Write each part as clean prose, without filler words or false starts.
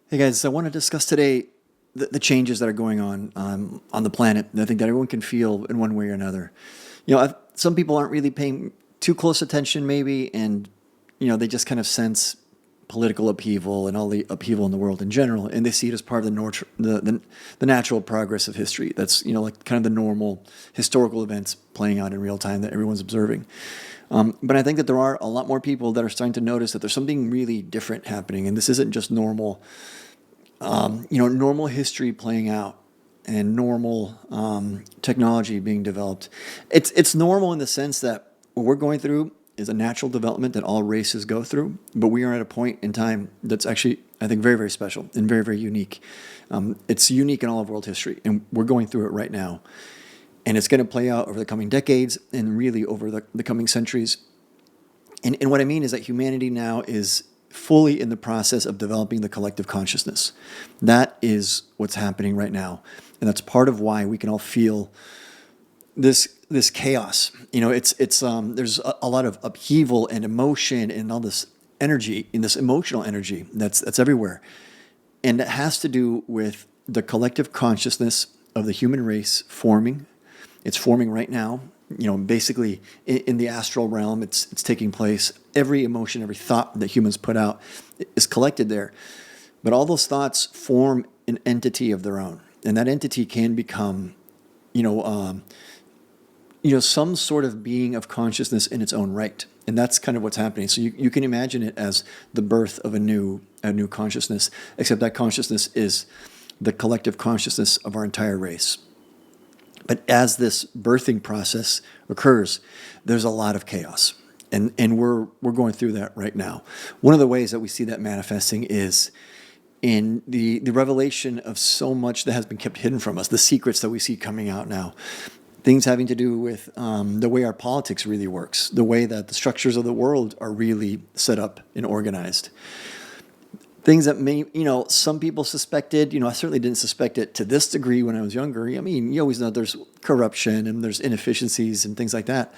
Hey guys, I want to discuss today the changes that are going on the planet. And I think that everyone can feel in one way or another. Some people aren't really paying too close attention, maybe, and they just kind of sense political upheaval and all the upheaval in the world in general, and they see it as part of the natural progress of history. That's like kind of the normal historical events playing out in real time that everyone's observing. But I think that there are a lot more people that are starting to notice that there's something really different happening, and this isn't just normal history playing out and normal technology being developed. It's normal in the sense that what we're going through is a natural development that all races go through, but we are at a point in time that's actually, I think, very, very special and very, very unique. It's unique in all of world history, and we're going through it right now. And it's going to play out over the coming decades and really over the coming centuries. And what I mean is that humanity now is fully in the process of developing the collective consciousness. That is what's happening right now. And that's part of why we can all feel this chaos. There's a lot of upheaval and emotion and all this energy, in this emotional energy that's everywhere. And it has to do with the collective consciousness of the human race forming. It's forming right now. Basically in the astral realm, it's taking place. Every emotion, every thought that humans put out is collected there. But all those thoughts form an entity of their own. And that entity can become, some sort of being of consciousness in its own right. And that's kind of what's happening. So you can imagine it as the birth of a new consciousness, except that consciousness is the collective consciousness of our entire race. But as this birthing process occurs, there's a lot of chaos. And we're going through that right now. One of the ways that we see that manifesting is in the revelation of so much that has been kept hidden from us, the secrets that we see coming out now. Things having to do with the way our politics really works, the way that the structures of the world are really set up and organized. Things that some people suspected. I certainly didn't suspect it to this degree when I was younger. I mean, you always know there's corruption and there's inefficiencies and things like that.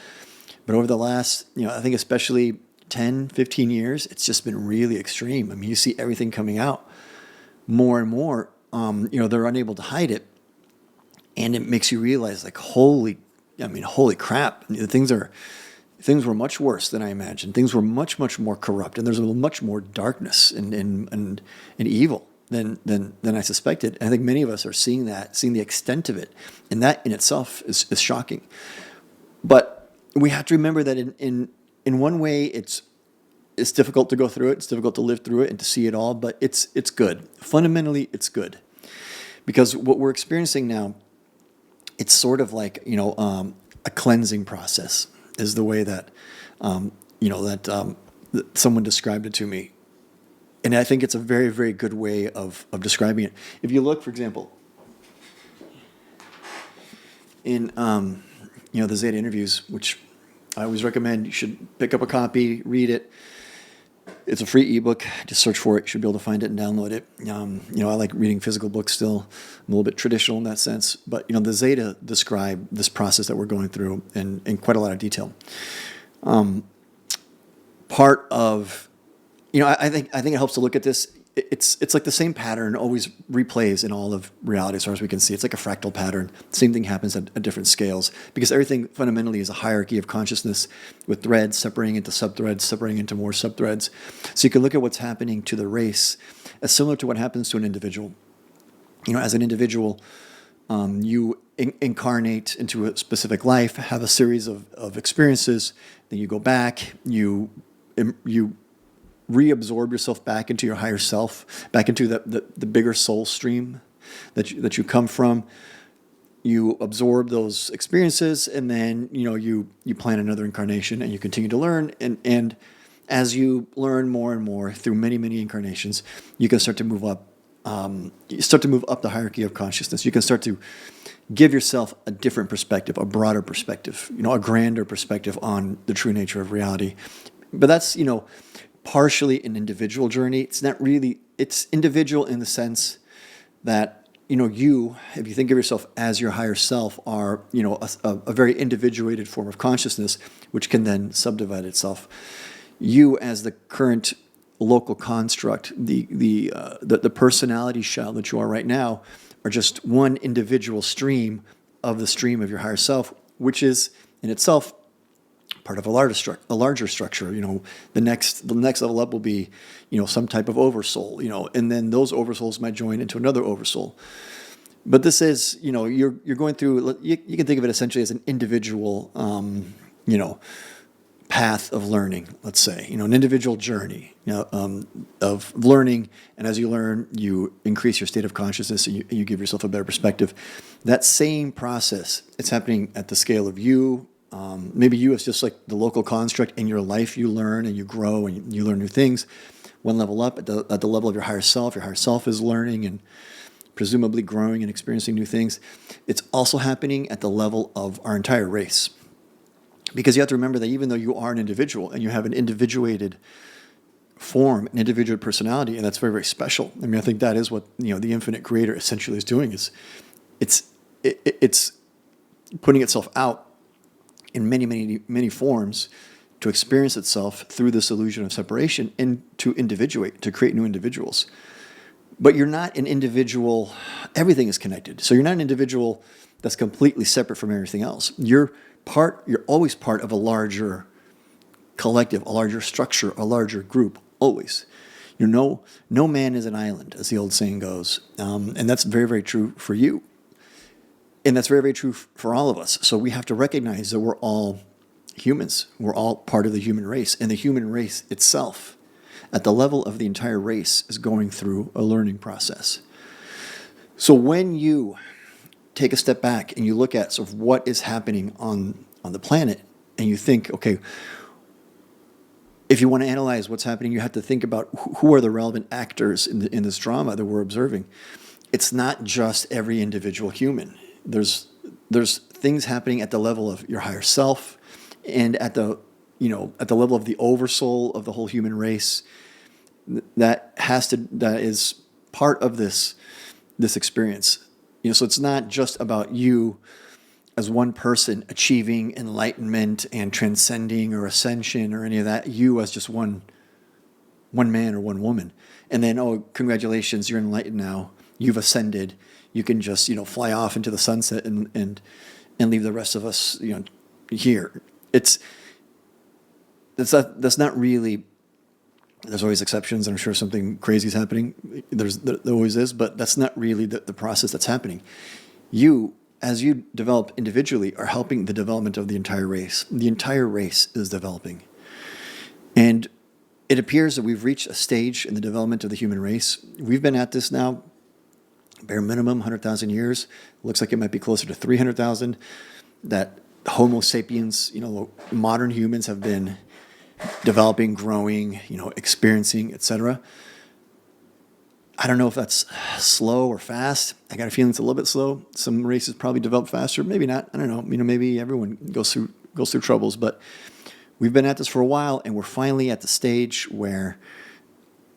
But over the last, I think especially 10, 15 years, it's just been really extreme. I mean, you see everything coming out more and more. They're unable to hide it. And it makes you realize, like, holy crap. Things were much worse than I imagined. Things were much, much more corrupt, and there's much more darkness and evil than I suspected. And I think many of us are seeing the extent of it, and that in itself is shocking. But we have to remember that in one way, it's difficult to go through it. It's difficult to live through it and to see it all, but it's good. Fundamentally, it's good, because what we're experiencing now, it's sort of like a cleansing process. Is the way that that someone described it to me, and I think it's a very, very good way of describing it. If you look, for example, in the Zeta Interviews, which I always recommend, you should pick up a copy, read it. It's a free ebook. Just search for it. You should be able to find it and download it. I like reading physical books still. I'm a little bit traditional in that sense. But, the Zeta describe this process that we're going through in quite a lot of detail. Part of, I think it helps to look at this. It's like the same pattern always replays in all of reality as far as we can see. It's like a fractal pattern. Same thing happens at different scales, because everything fundamentally is a hierarchy of consciousness with threads separating into subthreads, separating into more subthreads. So you can look at what's happening to the race as similar to what happens to an individual. As an individual, you incarnate into a specific life, have a series of experiences, then you go back, you reabsorb yourself back into your higher self, back into the bigger soul stream that you come from. You absorb those experiences, and then you plan another incarnation, and you continue to learn. And as you learn more and more through many, many incarnations, you can start to move up. You start to move up the hierarchy of consciousness. You can start to give yourself a different perspective, a broader perspective, a grander perspective on the true nature of reality. But that's partially an individual journey. It's not really, it's individual in the sense that, if you think of yourself as your higher self, are, a very individuated form of consciousness, which can then subdivide itself. You, as the current local construct, the personality shell that you are right now, are just one individual stream of the stream of your higher self, which is in itself part of a larger structure. The next level up will be, some type of oversoul, and then those oversouls might join into another oversoul. But this is, you're going through. You can think of it essentially as an individual, path of learning. Let's say, an individual journey, of learning. And as you learn, you increase your state of consciousness, and you give yourself a better perspective. That same process, it's happening at the scale of you. Maybe you as just like the local construct in your life. You learn and you grow and you learn new things. One level up at the level of your higher self. Your higher self is learning and presumably growing and experiencing new things. It's also happening at the level of our entire race. Because you have to remember that even though you are an individual and you have an individuated form, an individual personality, and that's very, very special. I mean, I think that is what the infinite creator essentially is doing. Is it's putting itself out in many, many, many forms to experience itself through this illusion of separation and to individuate, to create new individuals. But you're not an individual. Everything is connected. So you're not an individual that's completely separate from everything else. You're always part of a larger collective, a larger structure, a larger group, always. No man is an island, as the old saying goes. And that's very, very true for you. And that's very, very true for all of us. So we have to recognize that we're all humans. We're all part of the human race. And the human race itself, at the level of the entire race, is going through a learning process. So when you take a step back and you look at sort of what is happening on the planet, and you think, okay, if you want to analyze what's happening, you have to think about who are the relevant actors in this drama that we're observing. It's not just every individual human. There's things happening at the level of your higher self, and at the level of the oversoul of the whole human race. That is part of this experience. So it's not just about you as one person achieving enlightenment and transcending or ascension or any of that. You as just one man or one woman, and then, oh, congratulations, you're enlightened now. You've ascended. You can just fly off into the sunset and leave the rest of us here. That's not really. There's always exceptions, and I'm sure something crazy is happening. There always is, but that's not really the process that's happening. You, as you develop individually, are helping the development of the entire race. The entire race is developing. And it appears that we've reached a stage in the development of the human race. We've been at this now, bare minimum, 100,000 years. Looks like it might be closer to 300,000. That Homo sapiens, modern humans have been developing, growing, experiencing, etc. I don't know if that's slow or fast. I got a feeling it's a little bit slow. Some races probably develop faster, maybe not. I don't know. Maybe everyone goes through troubles, but we've been at this for a while, and we're finally at the stage where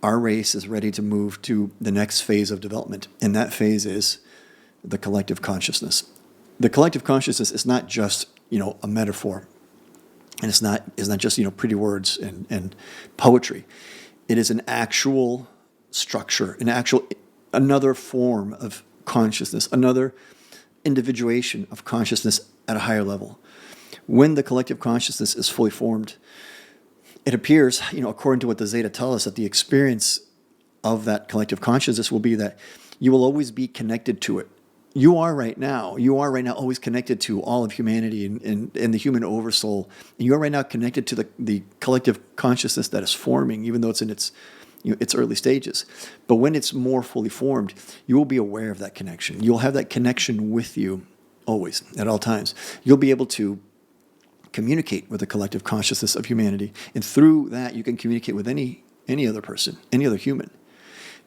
our race is ready to move to the next phase of development, and that phase is the collective consciousness. The collective consciousness is not just a metaphor. And it's not just pretty words and poetry. It is an actual structure, another form of consciousness, another individuation of consciousness at a higher level. When the collective consciousness is fully formed, it appears, according to what the Zeta tell us, that the experience of that collective consciousness will be that you will always be connected to it. You are right now always connected to all of humanity and the human oversoul. And you are right now connected to the collective consciousness that is forming, even though it's in its early stages. But when it's more fully formed, you will be aware of that connection. You'll have that connection with you always, at all times. You'll be able to communicate with the collective consciousness of humanity. And through that, you can communicate with any other person, any other human.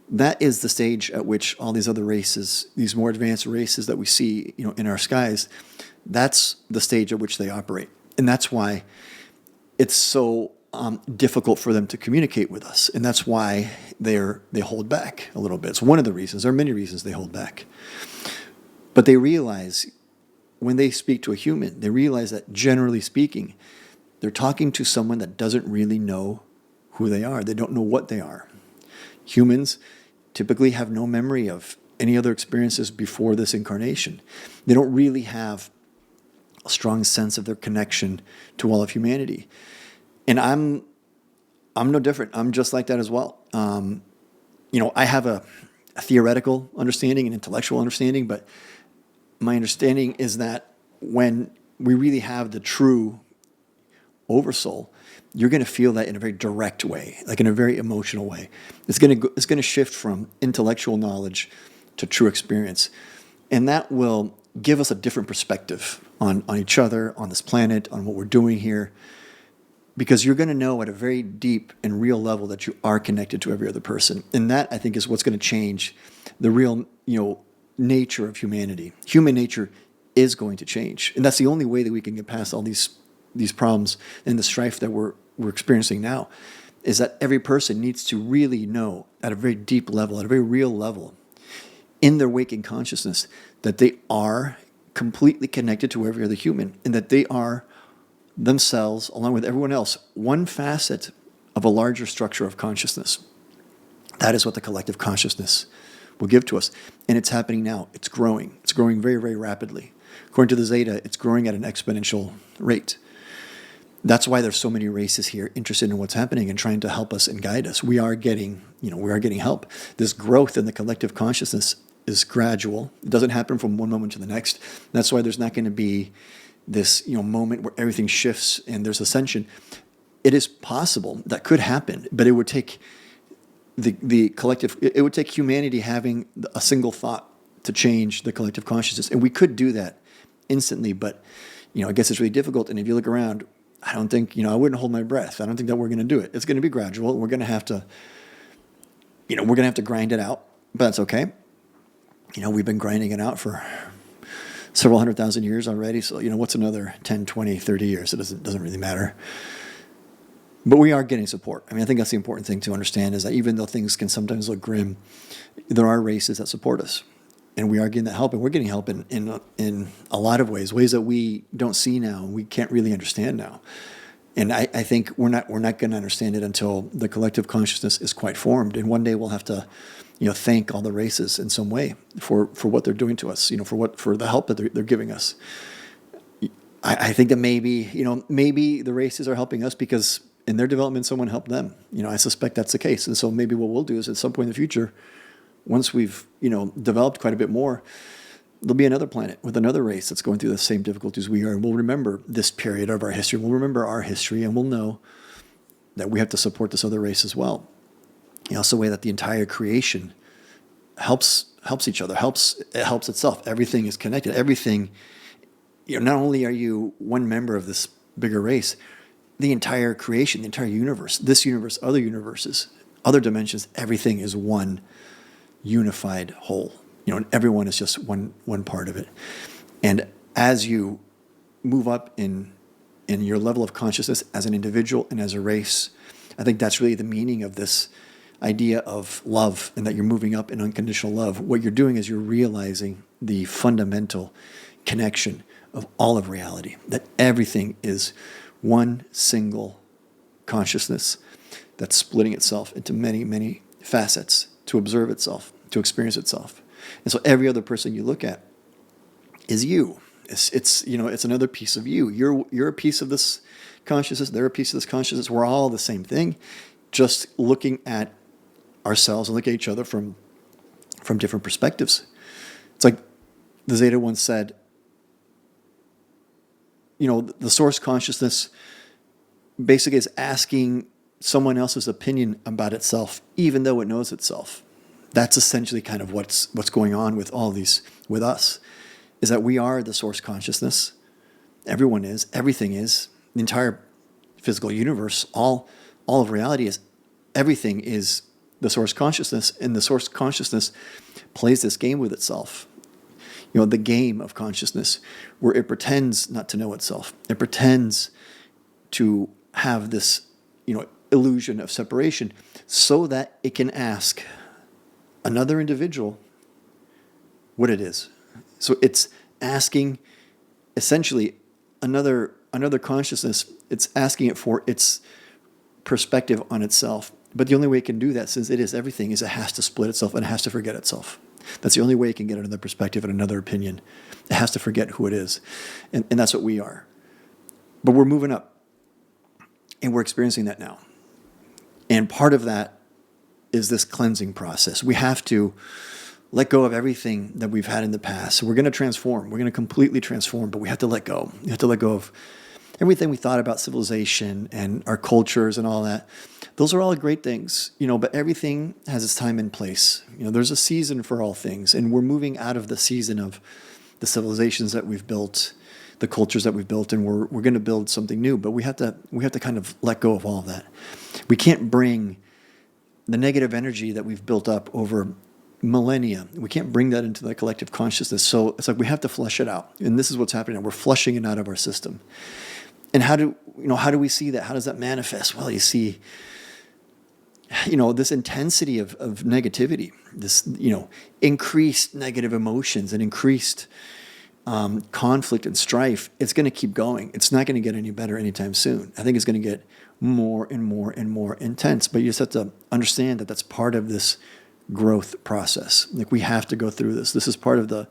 That is the stage at which all these other races, these more advanced races that we see, in our skies, that's the stage at which they operate. And that's why it's so difficult for them to communicate with us. And that's why they hold back a little bit. It's one of the reasons. There are many reasons they hold back. But they realize when they speak to a human, they realize that generally speaking, they're talking to someone that doesn't really know who they are. They don't know what they are. Humans typically have no memory of any other experiences before this incarnation. They don't really have a strong sense of their connection to all of humanity. And I'm no different. I'm just like that as well. I have a theoretical understanding, an intellectual understanding, but my understanding is that when we really have the true oversoul, you're going to feel that in a very direct way, like in a very emotional way. It's going to shift from intellectual knowledge to true experience, and that will give us a different perspective on each other, on this planet, on what we're doing here, because you're going to know at a very deep and real level that you are connected to every other person, and that, I think, is what's going to change the real, nature of humanity. Human nature is going to change, and that's the only way that we can get past all these problems and the strife that we're experiencing now, is that every person needs to really know at a very deep level, at a very real level, in their waking consciousness, that they are completely connected to every other human, and that they are themselves, along with everyone else, one facet of a larger structure of consciousness. That is what the collective consciousness will give to us. And it's happening now. It's growing. It's growing very, very rapidly. According to the Zeta, it's growing at an exponential rate. That's why there's so many races here interested in what's happening and trying to help us and guide us. We are getting help. This growth in the collective consciousness is gradual. It doesn't happen from one moment to the next. That's why there's not going to be this moment where everything shifts and there's ascension. It is possible that could happen, but it would take the collective. It would take humanity having a single thought to change the collective consciousness, and we could do that instantly. But I guess it's really difficult. And if you look around, I don't think I wouldn't hold my breath. I don't think that we're going to do it. It's going to be gradual. We're going to have to, grind it out. But that's okay. We've been grinding it out for several 100,000 years already. So, what's another 10, 20, 30 years? It doesn't really matter. But we are getting support. I think that's the important thing to understand, is that even though things can sometimes look grim, there are races that support us. And we are getting that help. And we're getting help in a lot of ways that we don't see now, and we can't really understand now. And I think we're not going to understand it until the collective consciousness is quite formed. And one day we'll have to thank all the races in some way for what they're doing to us, for the help that they're giving us. I think that maybe the races are helping us because in their development, someone helped them. I suspect that's the case. And so maybe what we'll do is at some point in the future, once we've, developed quite a bit more, there'll be another planet with another race that's going through the same difficulties we are. And we'll remember this period of our history. We'll remember our history, and we'll know that we have to support this other race as well. It's a way that the entire creation helps each other, it helps itself. Everything is connected. Everything, not only are you one member of this bigger race, the entire creation, the entire universe, this universe, other universes, other dimensions, everything is one unified whole. And everyone is just one part of it. And as you move up in your level of consciousness as an individual and as a race, I think that's really the meaning of this idea of love, and that you're moving up in unconditional love. What you're doing is you're realizing the fundamental connection of all of reality, that everything is one single consciousness that's splitting itself into many, many facets to observe itself, to experience itself. And so every other person you look at is you. It's another piece of you. You're a piece of this consciousness. They're a piece of this consciousness. We're all the same thing, just looking at ourselves and look at each other from different perspectives. It's like the Zeta once said, the source consciousness basically is asking someone else's opinion about itself, even though it knows itself. That's essentially kind of what's going on with all these, with us, is that we are the source consciousness. Everyone is, everything is, the entire physical universe, all of reality is, everything is the source consciousness, and the source consciousness plays this game with itself. The game of consciousness, where it pretends not to know itself. It pretends to have this, illusion of separation, so that it can ask another individual what it is. So it's asking essentially another consciousness. It's asking it for its perspective on itself. But the only way it can do that, since it is everything, is it has to split itself and it has to forget itself. That's the only way it can get another perspective and another opinion. It has to forget who it is. And that's what we are. But we're moving up. And we're experiencing that now. And part of that is this cleansing process. We have to let go of everything that we've had in the past. So we're going to transform. We're going to completely transform, but we have to let go. We have to let go of everything we thought about civilization and our cultures and all that. Those are all great things, but everything has its time and place. There's a season for all things, and we're moving out of the season of the civilizations that we've built, the cultures that we've built, and we're going to build something new. But we have to kind of let go of all of that. We can't bring the negative energy that we've built up over millennia. We can't bring that into the collective consciousness. So it's like we have to flush it out. And this is what's happening. We're flushing it out of our system. And how do we see that? How does that manifest? Well, you see, this intensity of negativity, this, increased negative emotions and increased conflict and strife. It's going to keep going. It's not going to get any better anytime soon. I think it's going to get more and more and more intense. But you just have to understand that that's part of this growth process. Like, we have to go through this. This is part of the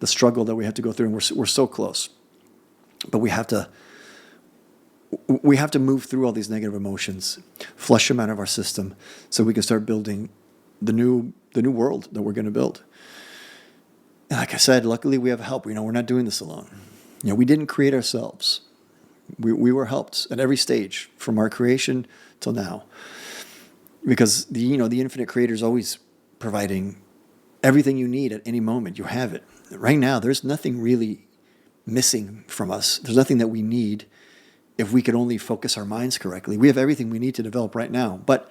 struggle that we have to go through, and we're so close. But we have to move through all these negative emotions, flush them out of our system, so we can start building the new world that we're going to build. And like I said, luckily we have help. We're not doing this alone. We didn't create ourselves. We were helped at every stage from our creation till now, because the infinite creator is always providing everything you need at any moment. You have it right now. There's nothing really missing from us. There's nothing that we need if we could only focus our minds correctly. We have everything we need to develop right now, but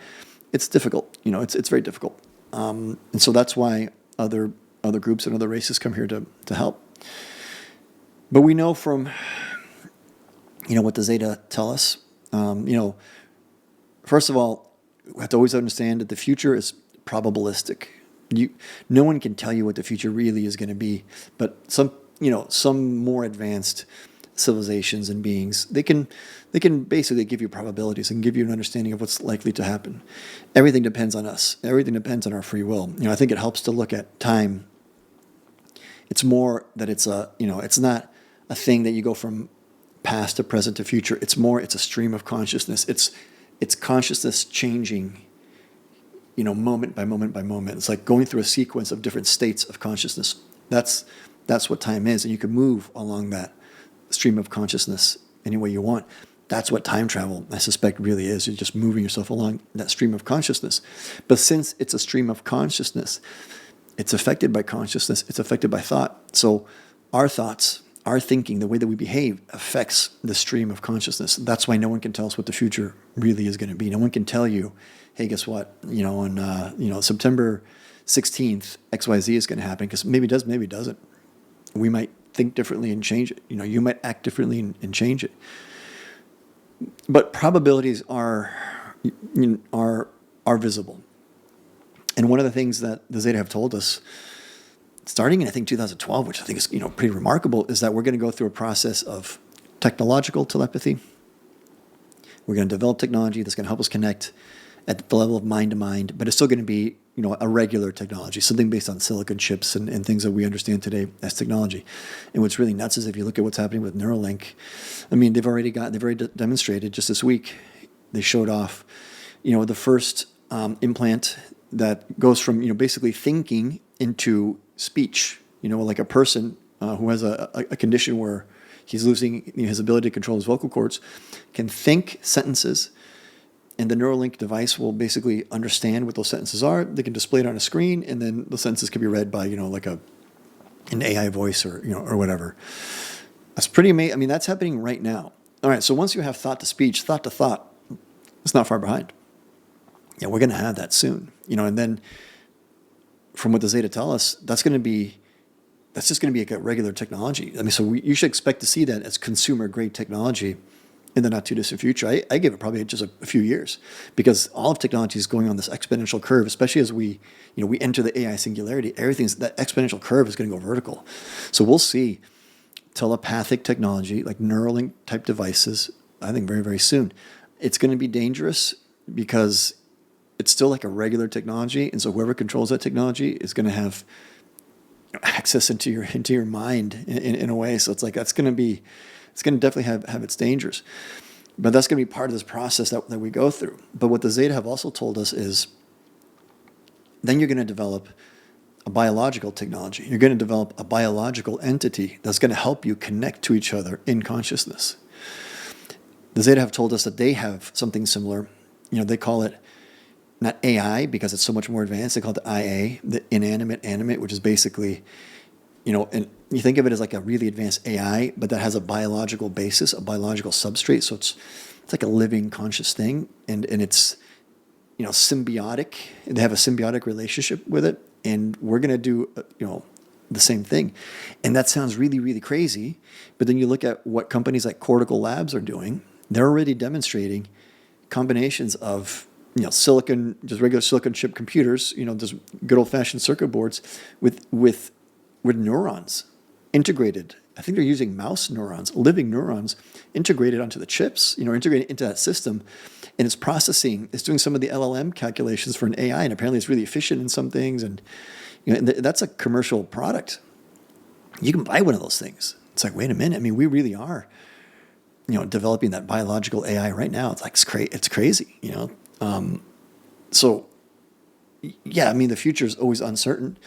it's difficult. It's very difficult, and so that's why other groups and other races come here to help. But we know from what the Zeta tell us. First of all, we have to always understand that the future is probabilistic. No one can tell you what the future really is going to be, but some more advanced civilizations and beings, they can basically give you probabilities and give you an understanding of what's likely to happen. Everything depends on us. Everything depends on our free will. I think it helps to look at time. It's more that it's not a thing that you go from past to present to future. It's a stream of consciousness. It's consciousness changing, moment by moment by moment. It's like going through a sequence of different states of consciousness. That's what time is, and you can move along that stream of consciousness any way you want. That's what time travel, I suspect, really is. You're just moving yourself along that stream of consciousness. But since it's a stream of consciousness, it's affected by consciousness, it's affected by thought. So our thoughts, our thinking, the way that we behave affects the stream of consciousness. That's why no one can tell us what the future really is going to be. No one can tell you, hey, guess what? On September 16th, XYZ is going to happen, because maybe it does, maybe it doesn't. We might think differently and change it. You might act differently and change it. But probabilities are visible. And one of the things that the Zeta have told us, starting in, I think, 2012, which I think is pretty remarkable, is that we're going to go through a process of technological telepathy. We're going to develop technology that's going to help us connect at the level of mind to mind, but it's still going to be a regular technology, something based on silicon chips and things that we understand today as technology. And what's really nuts is if you look at what's happening with Neuralink, I mean, they've already demonstrated just this week. They showed off, the first implant that goes from basically thinking into speech. Like a person who has a condition where he's losing his ability to control his vocal cords can think sentences. And the Neuralink device will basically understand what those sentences are. They can display it on a screen, and then the sentences can be read by, like an AI voice or whatever. That's pretty amazing. I mean, that's happening right now. All right, so once you have thought to speech, thought to thought, it's not far behind. Yeah, we're going to have that soon. And then from what the Zeta tell us, that's just going to be like a regular technology. I mean, so you should expect to see that as consumer-grade technology in the not-too-distant future. I give it probably just a few years, because all of technology is going on this exponential curve, especially as we enter the AI singularity. That exponential curve is going to go vertical. So we'll see telepathic technology, like Neuralink-type devices, I think very, very soon. It's going to be dangerous because it's still like a regular technology, and so whoever controls that technology is going to have access into your mind in a way. So it's like it's going to definitely have its dangers, but that's going to be part of this process that we go through. But what the Zeta have also told us is then you're going to develop a biological technology. You're going to develop a biological entity that's going to help you connect to each other in consciousness. The Zeta have told us that they have something similar. They call it not AI because it's so much more advanced. They call it the IA, the inanimate animate, which is basically, and you think of it as like a really advanced AI, but that has a biological basis, a biological substrate. So it's like a living conscious thing, and it's symbiotic. They have a symbiotic relationship with it, and we're going to do the same thing. And that sounds really, really crazy, but then you look at what companies like Cortical Labs are doing. They're already demonstrating combinations of silicon, just regular silicon chip computers, just good old fashioned circuit boards with neurons integrated. I think they're using mouse neurons, living neurons, integrated onto the chips, integrated into that system. And it's processing, it's doing some of the LLM calculations for an AI, and apparently it's really efficient in some things. And, and that's a commercial product. You can buy one of those things. It's like, wait a minute. I mean, we really are, developing that biological AI right now. It's like, it's crazy, So, yeah, I mean, the future is always uncertain.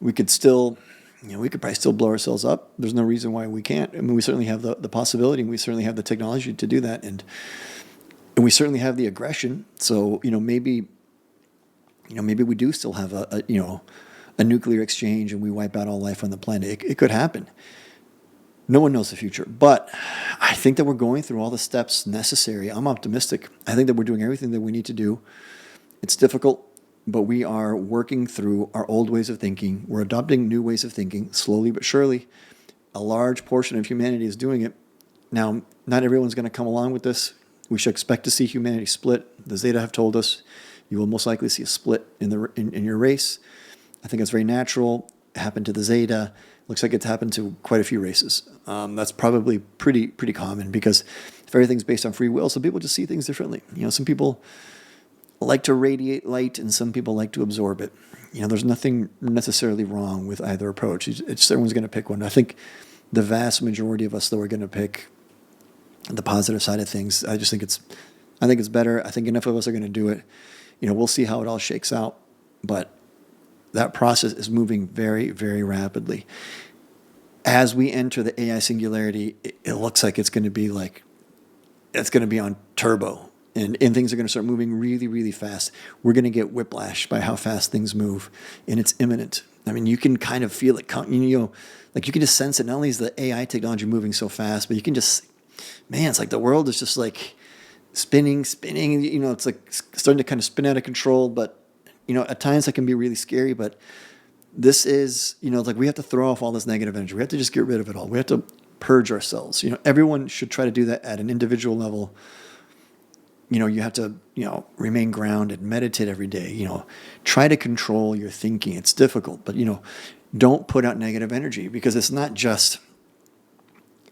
We could probably still blow ourselves up. There's no reason why we can't. I mean, we certainly have the possibility, and we certainly have the technology to do that. And we certainly have the aggression. So, maybe we do still have a nuclear exchange and we wipe out all life on the planet. It could happen. No one knows the future, but I think that we're going through all the steps necessary. I'm optimistic. I think that we're doing everything that we need to do. It's difficult, but we are working through our old ways of thinking. We're adopting new ways of thinking, slowly but surely. A large portion of humanity is doing it. Now, not everyone's going to come along with this. We should expect to see humanity split. The Zeta have told us you will most likely see a split in your race. I think it's very natural. It happened to the Zeta. Looks like it's happened to quite a few races. That's probably pretty common because if everything's based on free will, some people just see things differently. Some people like to radiate light and some people like to absorb it. There's nothing necessarily wrong with either approach. It's just everyone's going to pick one. I think the vast majority of us, though, are going to pick the positive side of things. I think it's better. I think enough of us are going to do it. We'll see how it all shakes out, but that process is moving very, very rapidly. As we enter the AI singularity, it looks like it's going to be on turbo, and things are going to start moving really, really fast. We're going to get whiplash by how fast things move, and it's imminent. I mean, you can kind of feel it. You can just sense it. Not only is the AI technology moving so fast, but you can just, man, it's like the world is just like spinning. It's like starting to kind of spin out of control, but at times that can be really scary, but this is, like we have to throw off all this negative energy. We have to just get rid of it all. We have to purge ourselves. Everyone should try to do that at an individual level. You have to, remain grounded, meditate every day, try to control your thinking. It's difficult, but, don't put out negative energy because it's not just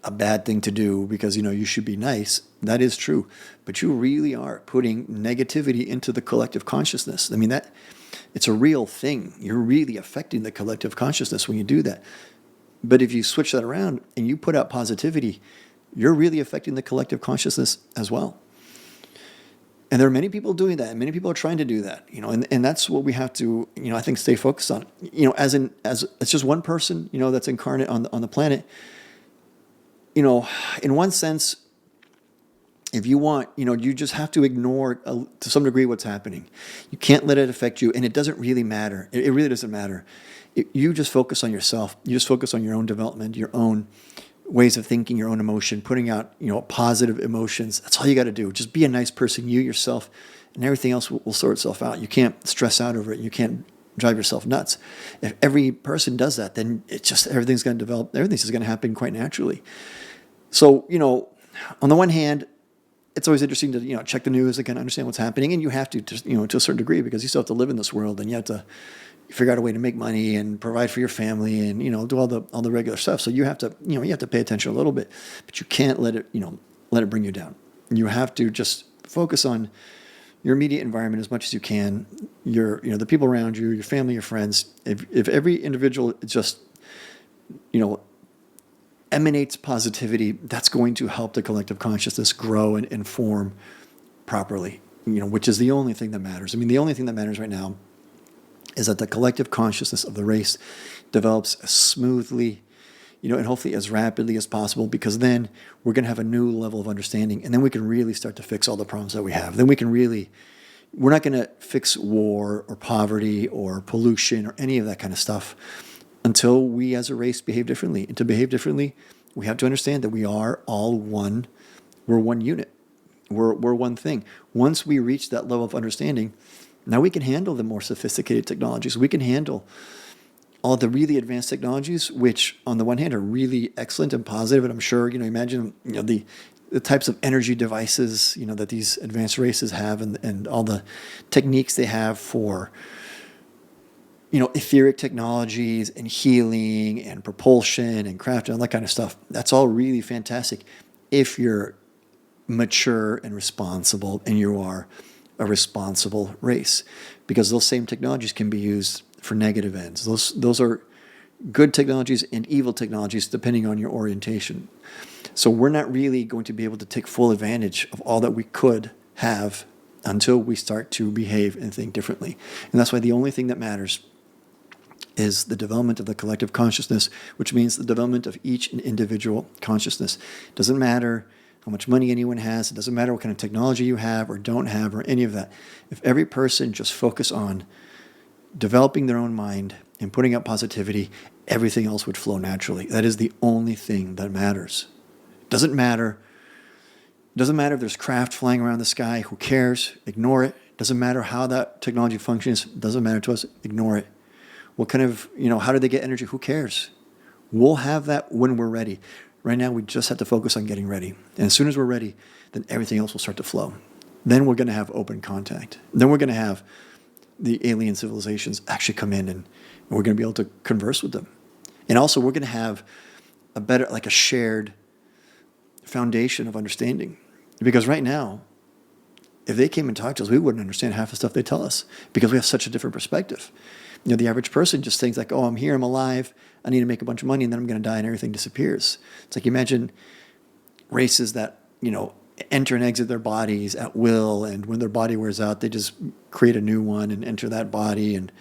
a bad thing to do because, you should be nice. That is true. But you really are putting negativity into the collective consciousness. I mean, it's a real thing. You're really affecting the collective consciousness when you do that. But if you switch that around and you put out positivity, you're really affecting the collective consciousness as well. And there are many people doing that, and many people are trying to do that, and that's what we have to, I think, stay focused on. As it's just one person, that's incarnate on the planet. In one sense, if you want, you just have to ignore to some degree what's happening. You can't let it affect you, and it doesn't really matter. It really doesn't matter. You just focus on yourself. You just focus on your own development, your own ways of thinking, your own emotion, putting out, positive emotions. That's all you got to do. Just be a nice person, you yourself, and everything else will sort itself out. You can't stress out over it. You can't drive yourself nuts. If every person does that, then everything's going to develop. Everything's just going to happen quite naturally. So, on the one hand, it's always interesting to, check the news again, understand what's happening. And you have to a certain degree, because you still have to live in this world and you have to figure out a way to make money and provide for your family and, do all the regular stuff. So you have to, you have to pay attention a little bit, but you can't let it bring you down. You have to just focus on your immediate environment as much as you can, the people around you, your family, your friends. If every individual just, emanates positivity, that's going to help the collective consciousness grow and form properly, which is the only thing that matters. I mean, the only thing that matters right now is that the collective consciousness of the race develops as smoothly, and hopefully as rapidly as possible, because then we're going to have a new level of understanding, and then we can really start to fix all the problems that we have. Then we're not going to fix war or poverty or pollution or any of that kind of stuff until we as a race behave differently. And to behave differently, we have to understand that we are all one. We're one unit. We're one thing. Once we reach that level of understanding, now we can handle the more sophisticated technologies. We can handle all the really advanced technologies, which on the one hand are really excellent and positive. And I'm sure, imagine, the types of energy devices, that these advanced races have, and all the techniques they have for, etheric technologies and healing and propulsion and craft and all that kind of stuff. That's all really fantastic if you're mature and responsible and you are a responsible race, because those same technologies can be used for negative ends. Those are good technologies and evil technologies depending on your orientation. So we're not really going to be able to take full advantage of all that we could have until we start to behave and think differently. And that's why the only thing that matters is the development of the collective consciousness, which means the development of each individual consciousness. It doesn't matter how much money anyone has. It doesn't matter what kind of technology you have or don't have or any of that. If every person just focus on developing their own mind and putting out positivity, everything else would flow naturally. That is the only thing that matters. It doesn't matter if there's craft flying around the sky. Who cares? Ignore it. It doesn't matter how that technology functions. It doesn't matter to us. Ignore it. What kind of, how do they get energy? Who cares? We'll have that when we're ready. Right now, we just have to focus on getting ready. And as soon as we're ready, then everything else will start to flow. Then we're going to have open contact. Then we're going to have the alien civilizations actually come in, and we're going to be able to converse with them. And also, we're going to have a shared foundation of understanding. Because right now, if they came and talked to us, we wouldn't understand half the stuff they tell us because we have such a different perspective. The average person just thinks like, oh, I'm here, I'm alive, I need to make a bunch of money, and then I'm going to die and everything disappears. It's like, imagine races that, enter and exit their bodies at will, and when their body wears out, they just create a new one and enter that body, and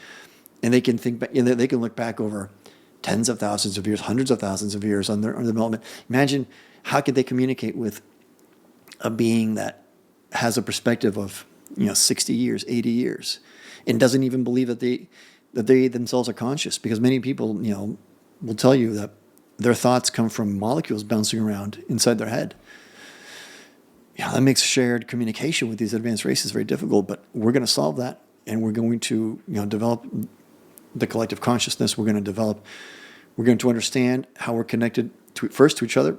they can think back, they can look back over tens of thousands of years, hundreds of thousands of years on their development. Imagine how could they communicate with a being that has a perspective of 60 years, 80 years, and doesn't even believe that they themselves are conscious, because many people will tell you that their thoughts come from molecules bouncing around inside their head. That makes shared communication with these advanced races very difficult, but we're going to solve that, and we're going to develop the collective consciousness. We're going to understand how we're connected first to each other,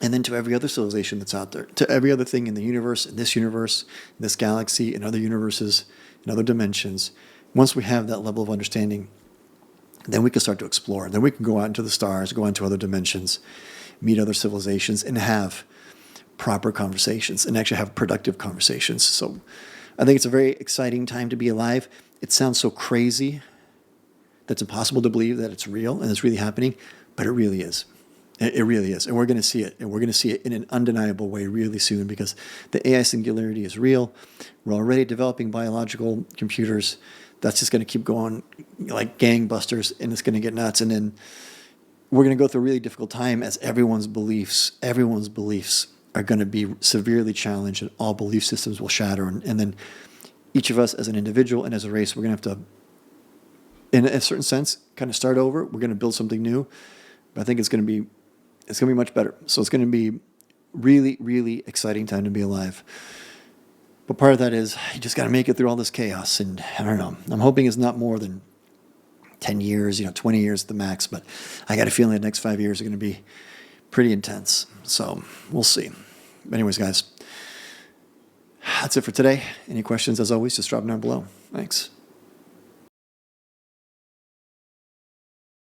and then to every other civilization that's out there, to every other thing in the universe, in this galaxy, in other universes, in other dimensions. Once we have that level of understanding, then we can start to explore. Then we can go out into the stars, go into other dimensions, meet other civilizations, and have proper conversations and actually have productive conversations. So I think it's a very exciting time to be alive. It sounds so crazy that's impossible to believe that it's real and it's really happening, but it really is. It really is. And we're going to see it. And we're going to see it in an undeniable way really soon, because the AI singularity is real. We're already developing biological computers. That's just going to keep going like gangbusters, and it's going to get nuts. And then we're going to go through a really difficult time as everyone's beliefs are going to be severely challenged, and all belief systems will shatter. And then each of us as an individual and as a race, we're going to have to, in a certain sense, kind of start over. We're going to build something new. But I think it's going to be much better. So it's going to be really, really exciting time to be alive. But part of that is you just got to make it through all this chaos. And I don't know. I'm hoping it's not more than 10 years, 20 years at the max. But I got a feeling the next 5 years are going to be pretty intense. So we'll see. Anyways, guys, that's it for today. Any questions, as always, just drop them down below. Thanks.